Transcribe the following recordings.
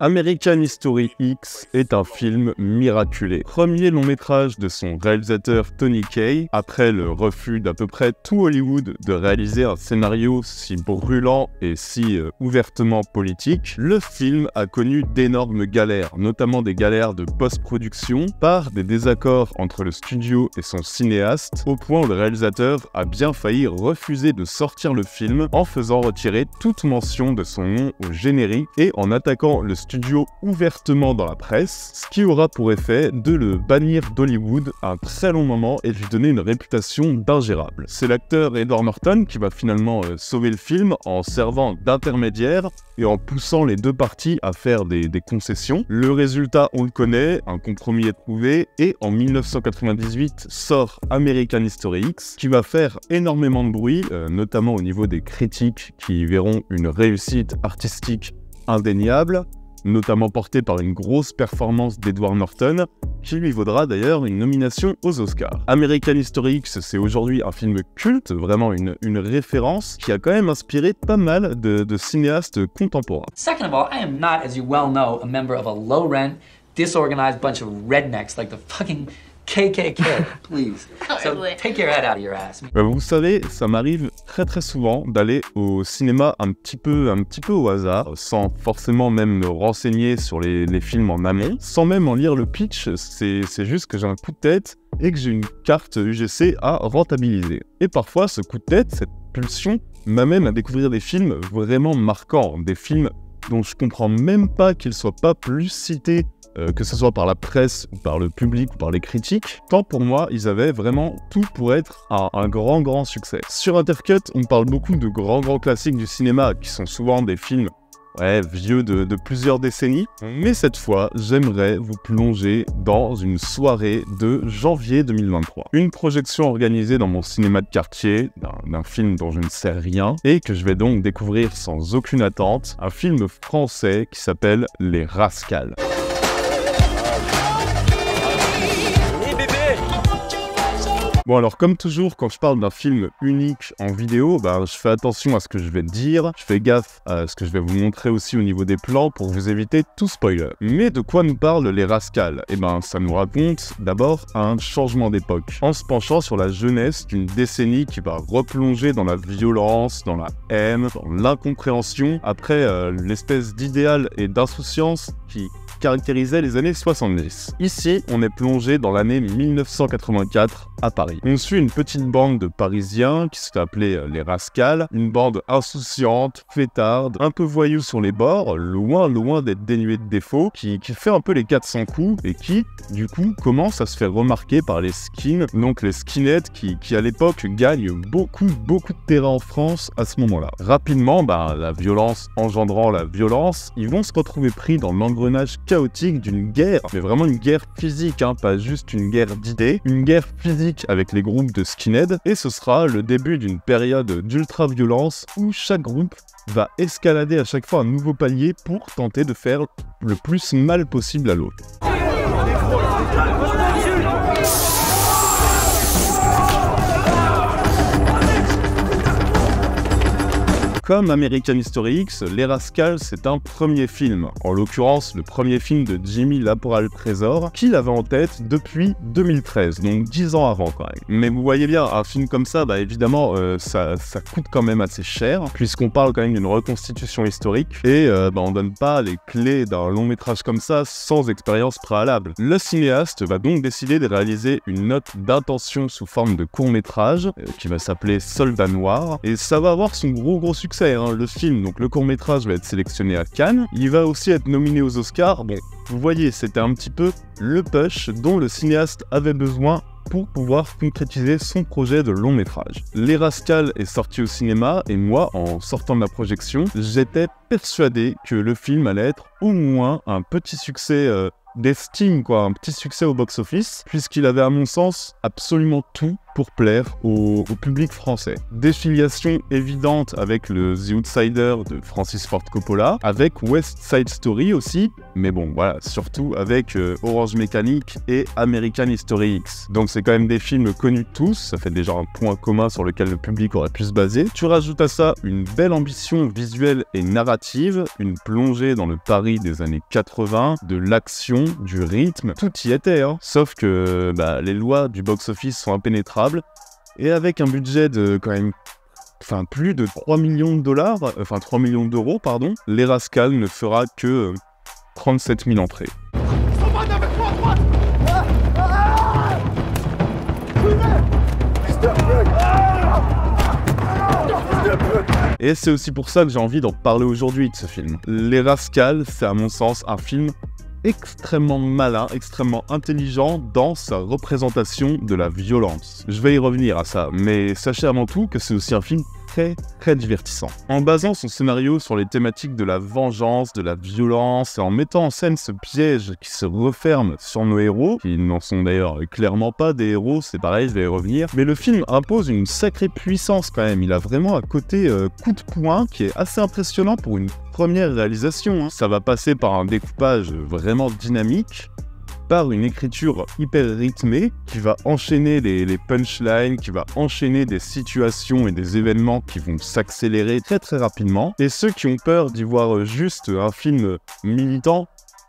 American History X est un film miraculé. Premier long métrage de son réalisateur Tony Kaye, après le refus d'à peu près tout Hollywood de réaliser un scénario si brûlant et si ouvertement politique, le film a connu d'énormes galères, notamment des galères de post-production, par des désaccords entre le studio et son cinéaste, au point où le réalisateur a bien failli refuser de sortir le film en faisant retirer toute mention de son nom au générique et en attaquant le studio ouvertement dans la presse, ce qui aura pour effet de le bannir d'Hollywood un très long moment et lui donner une réputation d'ingérable. C'est l'acteur Edward Norton qui va finalement sauver le film en servant d'intermédiaire et en poussant les deux parties à faire des concessions. Le résultat, on le connaît, un compromis est trouvé et en 1998 sort American History X qui va faire énormément de bruit, notamment au niveau des critiques qui verront une réussite artistique indéniable, notamment porté par une grosse performance d'Edward Norton, qui lui vaudra d'ailleurs une nomination aux Oscars. American History X, c'est aujourd'hui un film culte, vraiment une référence, qui a quand même inspiré pas mal de cinéastes contemporains. Second of all, I am not, as you well know, a member of a low-rent, disorganized bunch of rednecks like the fucking KKK, please. So take your head out of your ass. Vous savez, ça m'arrive très souvent d'aller au cinéma un petit peu au hasard, sans forcément même me renseigner sur les films en amont, sans même en lire le pitch, c'est juste que j'ai un coup de tête et que j'ai une carte UGC à rentabiliser. Et parfois, ce coup de tête, cette pulsion, m'amène à découvrir des films vraiment marquants, des films dont je comprends même pas qu'ils soient pas plus cités, que ce soit par la presse, ou par le public, ou par les critiques, tant pour moi, ils avaient vraiment tout pour être un grand succès. Sur Intercut, on parle beaucoup de grands classiques du cinéma, qui sont souvent des films vieux de plusieurs décennies, mais cette fois, j'aimerais vous plonger dans une soirée de janvier 2023. Une projection organisée dans mon cinéma de quartier, d'un film dont je ne sais rien, et que je vais donc découvrir sans aucune attente, un film français qui s'appelle Les Rascals. Bon alors comme toujours quand je parle d'un film unique en vidéo, je fais attention à ce que je vais dire, je fais gaffe à ce que je vais vous montrer aussi au niveau des plans pour vous éviter tout spoiler. Mais de quoi nous parlent les Rascals? Ça nous raconte d'abord un changement d'époque, en se penchant sur la jeunesse d'une décennie qui va replonger dans la violence, dans la haine, dans l'incompréhension, après l'espèce d'idéal et d'insouciance qui caractérisait les années 70. Ici, on est plongé dans l'année 1984 à Paris. On suit une petite bande de Parisiens qui se fait appeler les Rascals, une bande insouciante, fêtarde, un peu voyou sur les bords, loin d'être dénuée de défauts, qui fait un peu les 400 coups et qui, du coup, commence à se faire remarquer par les skins, donc les skinheads qui à l'époque gagnent beaucoup de terrain en France à ce moment-là. Rapidement, la violence engendrant la violence, ils vont se retrouver pris dans l'engrenage chaotique d'une guerre, mais vraiment une guerre physique, pas juste une guerre d'idées, une guerre physique avec les groupes de skinheads, et ce sera le début d'une période d'ultra-violence où chaque groupe va escalader à chaque fois un nouveau palier pour tenter de faire le plus mal possible à l'autre. Comme American History X, Les Rascals, c'est un premier film. En l'occurrence, le premier film de Jimmy Laporal-Trésor, qu'il avait en tête depuis 2013, donc 10 ans avant quand même. Mais vous voyez bien, un film comme ça, évidemment, ça coûte quand même assez cher, puisqu'on parle quand même d'une reconstitution historique, et on donne pas les clés d'un long métrage comme ça sans expérience préalable. Le cinéaste va donc décider de réaliser une note d'intention sous forme de court métrage, qui va s'appeler Soldat Noir, et ça va avoir son gros succès. Le film, donc le court-métrage va être sélectionné à Cannes, il va aussi être nominé aux Oscars. Bon, vous voyez, c'était un petit peu le push dont le cinéaste avait besoin pour pouvoir concrétiser son projet de long métrage. Les Rascals est sorti au cinéma et moi, en sortant de la projection, j'étais persuadé que le film allait être au moins un petit succès d'estime, quoi, un petit succès au box-office, puisqu'il avait, à mon sens, absolument tout pour plaire au public français. Défiliation évidente avec le The Outsider de Francis Ford Coppola, avec West Side Story aussi, mais bon, voilà, surtout avec Orange Mécanique et American History X. Donc c'est quand même des films connus de tous, ça fait déjà un point commun sur lequel le public aurait pu se baser. Tu rajoutes à ça une belle ambition visuelle et narrative, une plongée dans le Paris des années 80, de l'action, du rythme, tout y était, hein. Sauf que les lois du box-office sont impénétrables, et avec un budget de quand même plus de 3 millions d'euros, pardon, Les Rascals ne fera que 37 000 entrées. Et c'est aussi pour ça que j'ai envie d'en parler aujourd'hui de ce film. Les Rascals, c'est à mon sens un film extrêmement malin, extrêmement intelligent dans sa représentation de la violence. Je vais y revenir à ça, mais sachez avant tout que c'est aussi un film très divertissant. En basant son scénario sur les thématiques de la vengeance, de la violence, et en mettant en scène ce piège qui se referme sur nos héros, qui n'en sont d'ailleurs clairement pas des héros, c'est pareil, je vais y revenir, mais le film impose une sacrée puissance quand même. Il a vraiment un côté coup de poing qui est assez impressionnant pour une première réalisation, hein. Ça va passer par un découpage vraiment dynamique, par une écriture hyper rythmée qui va enchaîner les punchlines, qui va enchaîner des situations et des événements qui vont s'accélérer très rapidement. Et ceux qui ont peur d'y voir juste un film militant,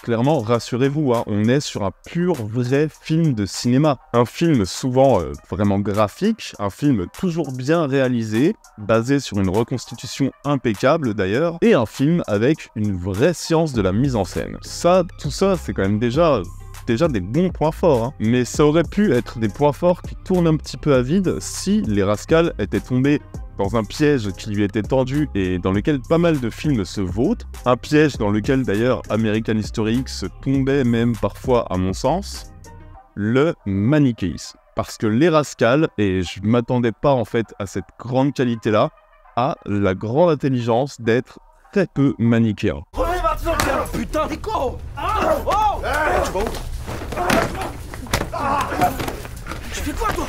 clairement, rassurez-vous, hein, on est sur un pur vrai film de cinéma. Un film souvent vraiment graphique, un film toujours bien réalisé, basé sur une reconstitution impeccable d'ailleurs, et un film avec une vraie science de la mise en scène. Tout ça, c'est quand même déjà des bons points forts, hein. Mais ça aurait pu être des points forts qui tournent un petit peu à vide si Les Rascals étaient tombés dans un piège qui lui était tendu et dans lequel pas mal de films se vautrent. Un piège dans lequel d'ailleurs American History X tombait même parfois à mon sens, le manichéisme. Parce que Les Rascals, et je m'attendais pas en fait à cette grande qualité-là, a la grande intelligence d'être très peu manichéen. Putain, t'es con! Tu fais quoi, toi?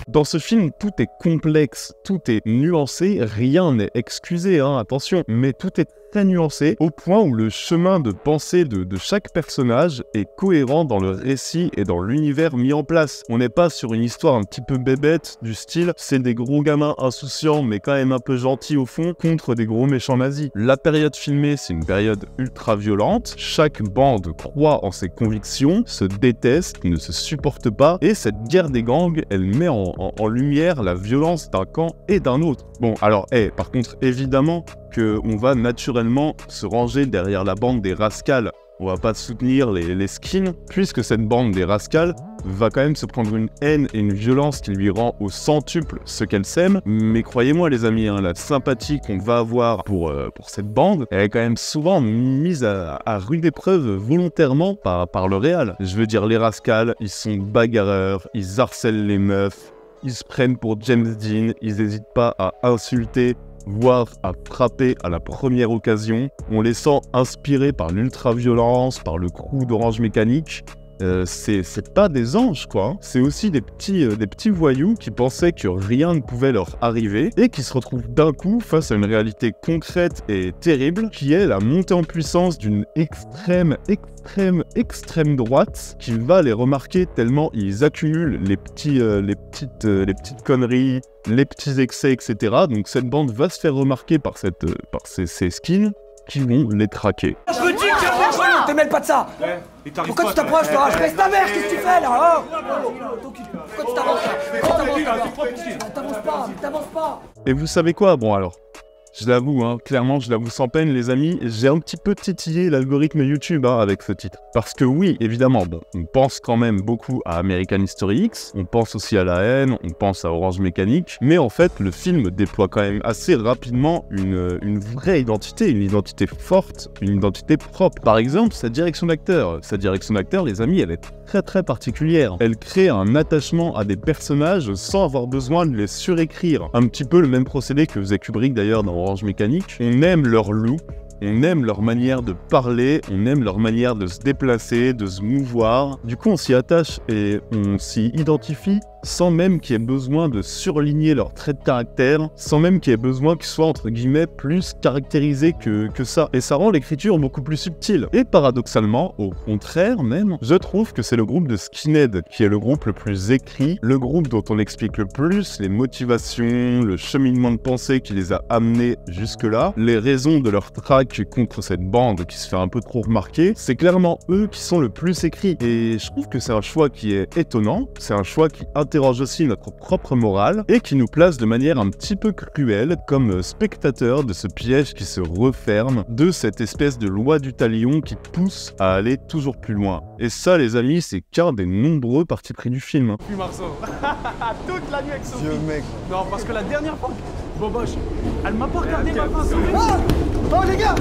Dans ce film, tout est complexe, tout est nuancé, rien n'est excusé, hein, attention, mais tout est très nuancé, au point où le chemin de pensée de chaque personnage est cohérent dans le récit et dans l'univers mis en place. On n'est pas sur une histoire un petit peu bébête, du style, c'est des gros gamins insouciants, mais quand même un peu gentils au fond, contre des gros méchants nazis. La période filmée, c'est une période ultra violente, chaque bande croit en ses convictions, se déteste, ne se supporte pas, et cette guerre des gangs, elle met en lumière la violence d'un camp et d'un autre. Bon, alors, par contre, évidemment qu'on va naturellement se ranger derrière la bande des Rascals. On va pas soutenir les skins, puisque cette bande des Rascals va quand même se prendre une haine et une violence qui lui rend au centuple ce qu'elle sème. Mais croyez-moi les amis, hein, la sympathie qu'on va avoir pour cette bande, elle est quand même souvent mise à rude épreuve volontairement par le réal. Je veux dire, les Rascals, ils sont bagarreurs, ils harcèlent les meufs, ils se prennent pour James Dean, ils n'hésitent pas à insulter, voire à frapper à la première occasion. On les sent inspirés par l'ultra-violence, par le crew d'Orange Mécanique. C'est pas des anges, quoi, hein. C'est aussi des petits voyous qui pensaient que rien ne pouvait leur arriver et qui se retrouvent d'un coup face à une réalité concrète et terrible qui est la montée en puissance d'une extrême droite qui va les remarquer tellement ils accumulent les petites conneries, les petits excès, etc. Donc cette bande va se faire remarquer par ces skins qui vont les traquer. Je me dis que te mêle pas de ça. Pourquoi tu t'approches, toi? Je baisse ta mère, qu'est-ce que tu fais là? Pourquoi tu t'avances là? T'avances pas. Et vous savez quoi? Bon alors, je l'avoue, hein, clairement, je l'avoue sans peine, les amis, j'ai un petit peu titillé l'algorithme YouTube avec ce titre. Parce que oui, évidemment, bon, on pense quand même beaucoup à American History X, on pense aussi à La Haine, on pense à Orange Mécanique, mais en fait, le film déploie quand même assez rapidement une vraie identité, une identité forte, une identité propre. Par exemple, sa direction d'acteur. Sa direction d'acteur, les amis, elle est très particulière. Elle crée un attachement à des personnages sans avoir besoin de les surécrire. Un petit peu le même procédé que faisait Kubrick d'ailleurs dans Orange Mécanique. On aime leur look, On aime leur manière de parler, on aime leur manière de se déplacer, de se mouvoir. Du coup, on s'y attache et on s'y identifie sans même qu'il y ait besoin de surligner leurs traits de caractère, sans même qu'il y ait besoin qu'ils soient entre guillemets plus caractérisés que ça. Et ça rend l'écriture beaucoup plus subtile. Et paradoxalement, au contraire même, je trouve que c'est le groupe de Skinhead qui est le groupe le plus écrit, le groupe dont on explique le plus les motivations, le cheminement de pensée qui les a amenés jusque-là, les raisons de leur traque contre cette bande qui se fait un peu trop remarquer. C'est clairement eux qui sont le plus écrits. Et je trouve que c'est un choix qui est étonnant, c'est un choix qui interroge aussi notre propre morale et qui nous place de manière un petit peu cruelle comme spectateurs de ce piège qui se referme, de cette espèce de loi du talion qui pousse à aller toujours plus loin. Et ça, les amis, c'est qu'un des nombreux partis pris du film. Puis Marceau, toute la nuit avec Sophie. Vieux mec. Non, parce que la dernière fois, Boboche, elle m'a pas regardé ma main, Sophie. Oh les gars!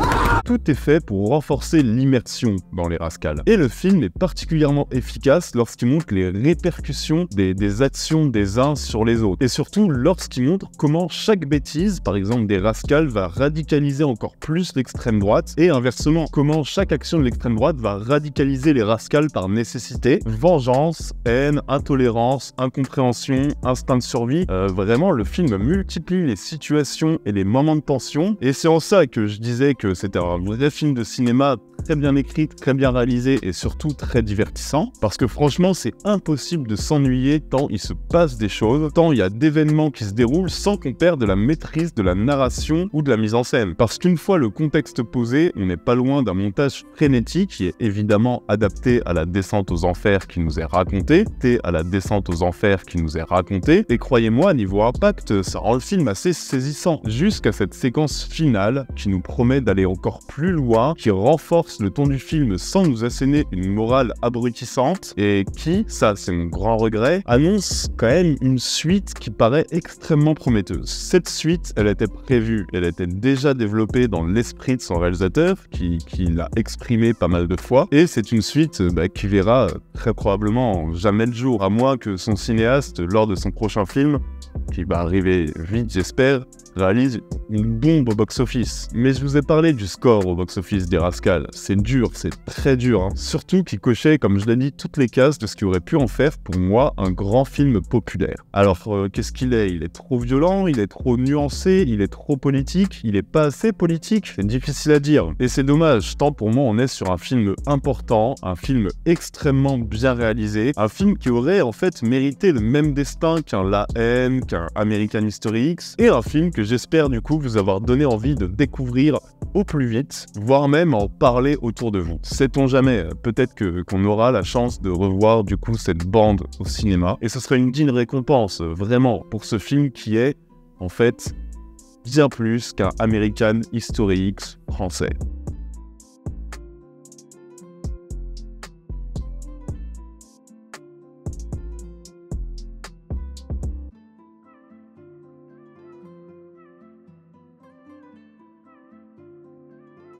Tout est fait pour renforcer l'immersion dans les Rascals. Et le film est particulièrement efficace lorsqu'il montre les répercussions des actions des uns sur les autres. Et surtout lorsqu'il montre comment chaque bêtise, par exemple des Rascals, va radicaliser encore plus l'extrême droite, et inversement, comment chaque action de l'extrême droite va radicaliser les Rascals par nécessité. Vengeance, haine, intolérance, incompréhension, instinct de survie. Vraiment, le film multiplie les situations et les moments de tension, et c'est en ça que je disais que c'était un vrai film de cinéma très bien écrit, très bien réalisé et surtout très divertissant, parce que franchement c'est impossible de s'ennuyer tant il se passe des choses, tant il y a d'événements qui se déroulent sans qu'on perde la maîtrise de la narration ou de la mise en scène. Parce qu'une fois le contexte posé, on n'est pas loin d'un montage frénétique qui est évidemment adapté à la descente aux enfers qui nous est racontée, et croyez-moi, niveau impact, ça rend le film assez saisissant, jusqu'à cette séquence finale qui nous promet d'aller encore plus loin, qui renforce le ton du film sans nous asséner une morale abrutissante, et qui, ça c'est mon grand regret, annonce quand même une suite qui paraît extrêmement prometteuse. Cette suite, elle était prévue, elle était déjà développée dans l'esprit de son réalisateur, qui l'a exprimé pas mal de fois, et c'est une suite qui verra très probablement jamais le jour, à moins que son cinéaste, lors de son prochain film, qui va arriver vite j'espère, réalise une bombe au box-office. Mais je vous ai parlé du score au box-office des Rascals. C'est dur, c'est très dur, hein. Surtout qu'il cochait, comme je l'ai dit, toutes les cases de ce qui aurait pu en faire, pour moi, un grand film populaire. Alors, qu'est-ce qu'il est? Il est trop violent, il est trop nuancé, il est trop politique, il est pas assez politique? C'est difficile à dire. Et c'est dommage, tant pour moi on est sur un film important, un film extrêmement bien réalisé, un film qui aurait en fait mérité le même destin qu'un La Haine, qu'un American History X, et un film que j'espère du coup vous avoir donné envie de découvrir au plus vite, voire même en parler autour de vous. Sait-on jamais, peut-être qu'on aura la chance de revoir du coup cette bande au cinéma, et ce serait une digne récompense, vraiment, pour ce film qui est, en fait, bien plus qu'un American History X français.